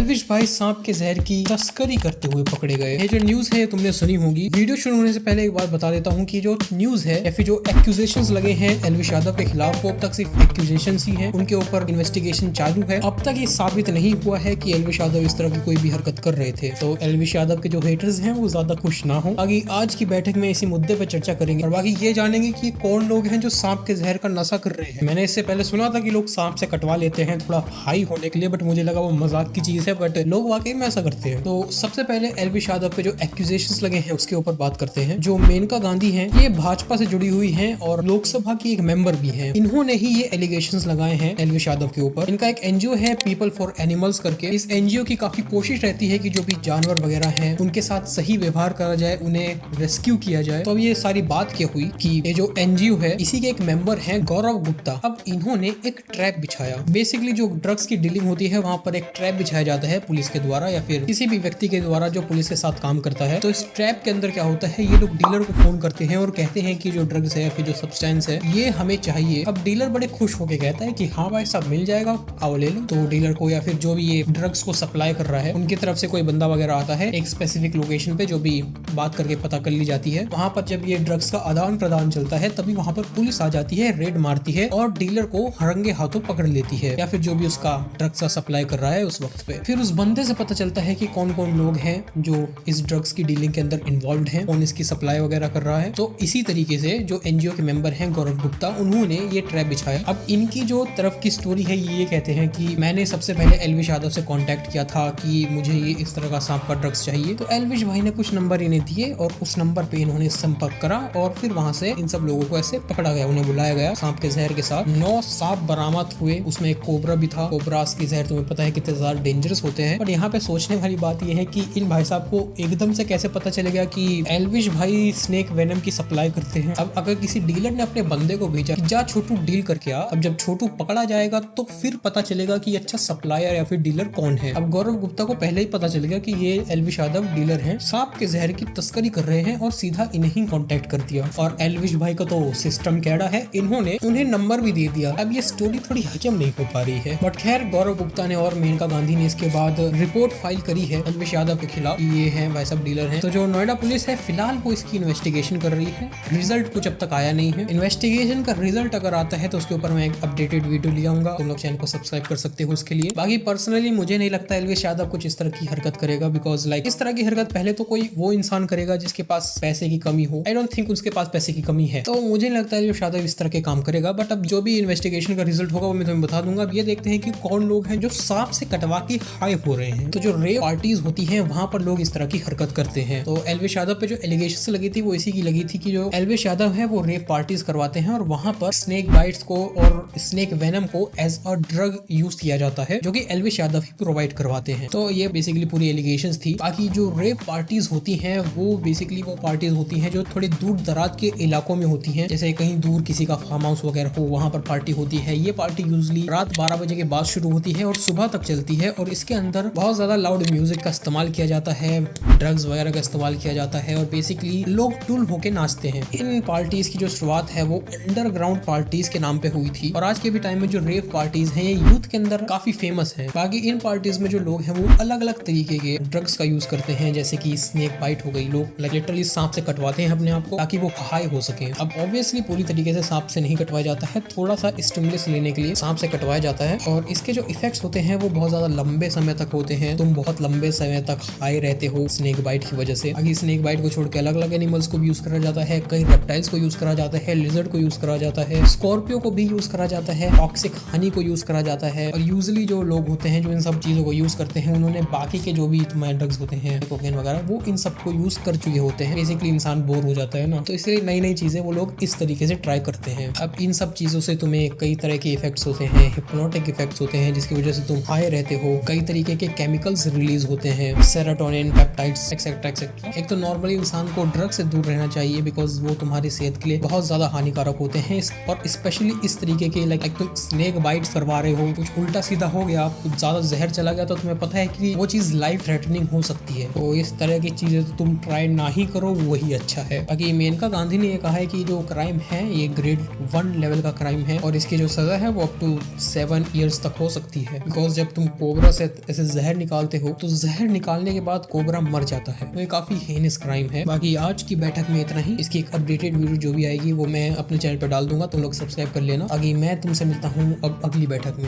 एल्विश भाई सांप के जहर की तस्करी करते हुए पकड़े गए। ये जो न्यूज है तुमने सुनी होगी। वीडियो शुरू होने से पहले एक बात बता देता हूँ कि जो न्यूज है या फिर जो एक्यूजेशंस लगे हैं एल्विश यादव के खिलाफ, वो अब तक सिर्फ एक्यूजेशंस ही हैं। उनके ऊपर इन्वेस्टिगेशन चालू है। अब तक ये साबित नहीं हुआ है कि एल्विश यादव इस तरह की कोई भी हरकत कर रहे थे। तो एल्विश यादव के जो हेटर्स हैं वो ज्यादा खुश ना हो। बाकी आज की बैठक में इसी मुद्दे पर चर्चा करेंगे और बाकी ये जानेंगे कि कौन लोग हैं जो सांप के जहर का नशा कर रहे हैं। मैंने इससे पहले सुना था कि लोग सांप से कटवा लेते हैं थोड़ा हाई होने के लिए, बट मुझे लगा वो मजाक की चीज है, बट लोग वाकई में ऐसा करते हैं। तो सबसे पहले एल्विश यादव पे जो एक्यूजेशंस लगे हैं उसके ऊपर बात करते हैं। जो मेनका गांधी हैं, ये भाजपा से जुड़ी हुई हैं और लोकसभा की एक मेंबर भी हैं। इन्होंने ही ये एलिगेशंस लगाए हैं एल्विश यादव के ऊपर। इनका एक एनजीओ है पीपल फॉर एनिमल्स करके। इस एनजीओ की काफी कोशिश रहती है कि जो भी जानवर वगैरह हैं उनके साथ सही व्यवहार करा जाए, उन्हें रेस्क्यू किया जाए। तो अब ये सारी बात क्या हुई कि ये जो एनजीओ है इसी के एक मेंबर हैं गौरव गुप्ता। अब इन्होंने एक ट्रैप बिछाया। बेसिकली जो ड्रग्स की डीलिंग होती है वहां पर एक ट्रैप बिछाया जाता है पुलिस के द्वारा या फिर किसी भी व्यक्ति के द्वारा जो पुलिस के साथ काम करता है। तो इस ट्रैप के अंदर क्या होता है, ये लोग डीलर को फोन करते हैं और कहते हैं कि जो ड्रग्स है या फिर जो सब्सटेंस है ये हमें चाहिए। अब डीलर बड़े खुश होकर कहता है कि हाँ भाई साहब मिल जाएगा, आओ ले लो। तो डीलर को या फिर जो भी ये ड्रग्स को सप्लाई कर रहा है उनकी तरफ से कोई बंदा वगैरह आता है एक स्पेसिफिक लोकेशन पे, जो भी बात करके पता कर ली जाती है। वहां पर जब ये ड्रग्स का आदान प्रदान चलता है तभी वहां पर पुलिस आ जाती है, रेड मारती है और डीलर को हरंगे हाथों पकड़ लेती है या फिर जो भी उसका ड्रग्स का सप्लाई कर रहा है उस वक्त पे। फिर उस बंदे से पता चलता है कि कौन कौन लोग हैं जो इस ड्रग्स की डीलिंग के अंदर इन्वॉल्व हैं, कौन इसकी सप्लाई वगैरह कर रहा है। तो इसी तरीके से जो एनजीओ के मेंबर हैं गौरव गुप्ता, उन्होंने ये ट्रैप बिछाया। अब इनकी जो तरफ की स्टोरी है ये कहते हैं कि मैंने सबसे पहले एल्विश यादव से कांटेक्ट किया था कि मुझे ये इस तरह का सांप का ड्रग्स चाहिए। तो एल्विश भाई ने कुछ नंबर इन्हें दिए और उस नंबर पे इन्होंने संपर्क करा और फिर वहां से इन सब लोगों को ऐसे पकड़ा गया, उन्हें बुलाया गया। सांप के जहर के साथ 9 सांप बरामद हुए, उसमें एक कोबरा भी था। कोबरास की जहर तुम्हें पता है कितने ज्यादा डेंजरस होते हैं। पर यहाँ पे सोचने वाली बात यह है कि इन भाई साहब को एकदम से कैसे पता चलेगा कि एल्विश भाई स्नेक वेनम की सप्लाई करते हैं। अब अगर किसी डीलर ने अपने बंदे को भेजा कि जा छोटू डील करके आ, अब जब छोटू पकड़ा जाएगा तो फिर पता चलेगा कि अच्छा सप्लायर या फिर डीलर कौन है। अब गौरव गुप्ता को पहले ही पता चलेगा कि ये एल्विश यादव डीलर हैं, सांप के जहर की तस्करी कर रहे हैं और सीधा इन्हें ही कॉन्टेक्ट कर दिया। और एल्विश भाई का तो सिस्टम कैडा है, इन्होंने उन्हें नंबर भी दे दिया। अब ये स्टोरी थोड़ी हजम नहीं हो पा रही है, बट खैर गौरव गुप्ता ने और मेनका गांधी ने इसके बाद रिपोर्ट फाइल करी है एल्विश यादव के खिलाफ। ये हैं भाई सब डीलर हैं। तो जो नोएडा पुलिस है फिलहाल वो इसकी इन्वेस्टिगेशन कर रही है। रिजल्ट कुछ अब तक आया नहीं है। इन्वेस्टिगेशन का रिजल्ट अगर आता है तो उसके ऊपर मैं एक अपडेटेड वीडियो ले आऊंगा। तुम लोग चैनल को सब्सक्राइब कर सकते हो उसके लिए। बाकी पर्सनली मुझे नहीं लगता एल्विश यादव कुछ इस तरह की हरकत करेगा, बिकॉज लाइक इस तरह की हरकत पहले तो कोई वो इंसान करेगा जिसके पास पैसे की कमी हो। आई डोंट थिंक उसके पास पैसे की कमी है, तो मुझे नहीं लगता एल्विश यादव इस तरह के काम करेगा। बट अब जो भी इन्वेस्टिगेशन का रिजल्ट होगा वो मैं तुम्हें बता दूंगा। अब ये देखते हैं कि कौन लोग हैं जो सांप से कटवा के हाई हो रहे हैं। तो जो रेव पार्टीज होती हैं वहां पर लोग इस तरह की हरकत करते हैं। तो एल्विश यादव पे जो एलिगेशन लगी थी वो इसी की लगी थी कि जो एल्विश यादव है वो रेव पार्टीज करवाते हैं और वहां पर स्नेक बाइट्स को और स्नेक वेनम को एज अ ड्रग यूज किया जाता है, जो कि एल्विश यादव ही प्रोवाइड करवाते हैं। तो ये बेसिकली पूरी एलिगेशंस थी। बाकी जो रेव पार्टीज होती हैं वो बेसिकली वो पार्टीज होती हैं जो थोड़े दूर दराज के इलाकों में होती हैं, जैसे कहीं दूर किसी का फार्म हाउस वगैरह हो, वहां पर पार्टी होती है। ये पार्टी यूजली रात 12 बजे के बाद शुरू होती है और सुबह तक चलती है और इसके अंदर बहुत ज्यादा लाउड म्यूजिक का इस्तेमाल किया जाता है, ड्रग्स वगैरह का इस्तेमाल किया जाता है और बेसिकली लोग टूल होके नाचते हैं। इन पार्टीज की जो शुरुआत है वो अंडरग्राउंड पार्टीज के नाम पे हुई थी और आज के भी टाइम में जो रेव पार्टीज हैं ये यूथ के अंदर काफी फेमस हैं। बाकी इन पार्टीज में जो लोग हैं वो अलग अलग तरीके के ड्रग्स का यूज करते हैं, जैसे कि स्नेक बाइट हो गई। लोग लिटरली सांप से कटवाते हैं अपने आप को ताकि वो हाई हो सके। अब ऑब्वियसली पूरी तरीके से सांप से नहीं कटवाया जाता है, थोड़ा सा स्टिमुलस लेने के लिए सांप से कटवाया जाता है और इसके जो इफेक्ट्स होते हैं वो बहुत ज्यादा लंबे समय तक होते हैं। तुम बहुत लंबे समय तक हाई रहते हो स्नेक बाइट की वजह से। आगे स्नेक बाइट को छोड़ के अलग अलग एनिमल्स को भी यूज करा जाता है, कई रेप्टाइल्स को यूज करा जाता है, लिजर्ड को यूज करा जाता है, स्कॉर्पियो को भी यूज करा जाता है, टॉक्सिक हनी को यूज करा जाता है। और यूजुअली जो लोग होते हैं जो इन सब चीजों को यूज करते हैं उन्होंने बाकी के जो भी तुम्हारे ड्रग्स होते हैं कोकेन वगैरह वो इन सब को यूज कर चुके होते हैं। बेसिकली इंसान बोर हो जाता है ना, तो इसलिए नई नई चीजें वो लोग इस तरीके से ट्राई करते हैं। अब इन सब चीजों से तुम्हें कई तरह के इफेक्ट्स होते हैं, हिप्नोटिक इफेक्ट्स होते हैं जिसकी वजह से तुम हाई रहते हो। कई तरीके के केमिकल्स रिलीज होते हैं, सेरोटोनिन, पेप्टाइड्स एक्सेट्रा एक्सेट्रा। एक तो नॉर्मली इंसान को ड्रग से दूर रहना चाहिए बिकॉज वो तुम्हारी सेहत के लिए बहुत ज्यादा हानिकारक होते हैं और स्पेशली इस तरीके के लाइक तुम स्नेक बाइट्स करवा रहे हो, कुछ उल्टा सीधा हो गया, कुछ ज्यादा जहर चला गया तो तुम्हें पता है कि वो चीज लाइफ थ्रेटनिंग हो सकती है। तो इस तरह की चीजें तो तुम ट्राई ना ही करो, वही अच्छा है। बाकी मेनका गांधी ने ये कहा है कि जो क्राइम है ये ग्रेड 1 लेवल का क्राइम है और इसकी जो सजा है वो अप टू 7 ईयर्स तक हो सकती है। बिकॉज जब तुम कोबरा से ऐसे जहर निकालते हो तो जहर निकालने के बाद कोबरा मर जाता है। तो ये काफी हेनियस क्राइम है। बाकी आज की बैठक में इतना ही। इसकी एक अपडेटेड वीडियो जो भी आएगी वो मैं अपने चैनल पर डाल दूंगा, तुम लोग सब्सक्राइब कर लेना। आगे मैं तुमसे मिलता हूँ अब अगली बैठक में।